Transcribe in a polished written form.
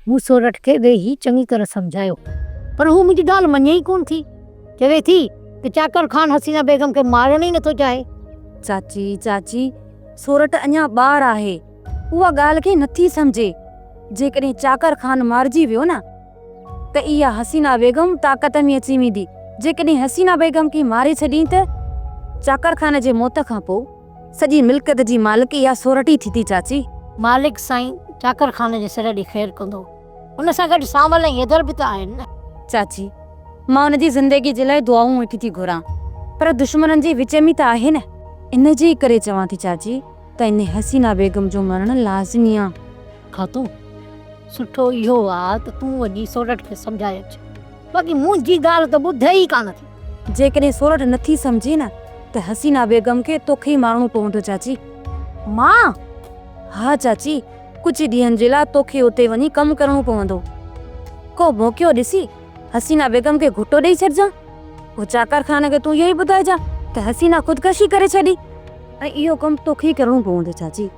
मूं सोरठ खे वेही चङी तरह समझायो, पर हू मुंहिंजी ॻाल्हि मञे ई कोन थी। चवे थी कि चाकर खान हसीना बेगम खे मारण ई नथो चाहे। चाची सोरठ अञा ॿार आहे, उहा ॻाल्हि खे नथी सम्झे। जेकॾहिं चाकर खान मारिजी वियो न त इहा हसीना बेगम ताक़त में अची वेंदी। जेकॾहिं हसीना बेगम खे मारे छॾी त चाकर खान जे मौत खां पोइ सॼी मिल्कियत जी मालिक इहा सोरठ ई थींदी। चाची मालिक साईं चाकर खान जे सिर ॾे ख़ैरु कंदो, उन सां गॾु सावल ऐं हैदर बि त आहिनि न। चाची मां हुनजी ज़िंदगी जे लाइ दुआऊं वेठी थी घुरां, पर दुश्मननि जे विच में त आहे न। इन जे करे चवां थी चाची त इन हसीना बेगम जो मरण लाज़मी आहे। खातो सुठो इहो आहे त तूं वञी सोरठ खे सम्झाए अच, बाक़ी मुंहिंजी ॻाल्हि त ॿुधे ई कान थी। जेकॾहिं सोरठ नथी सम्झे न त हसीना बेगम खे तोखे ई मारणो पवंदो। चाची मां? हा चाची, कुछ ॾींहंनि जे लाइ तोखे उते वञी कमु करणो पवंदो। को मौक़ो ॾिसी हसीना बेगम खे घुटो ॾेई छॾिजां। पोइ चाकर खान खे तूं इहो ई ॿुधाइजां त हसीना ख़ुदकशी करे छॾी, ऐं इहो कमु तोखे ई करणो पवंदो। चाची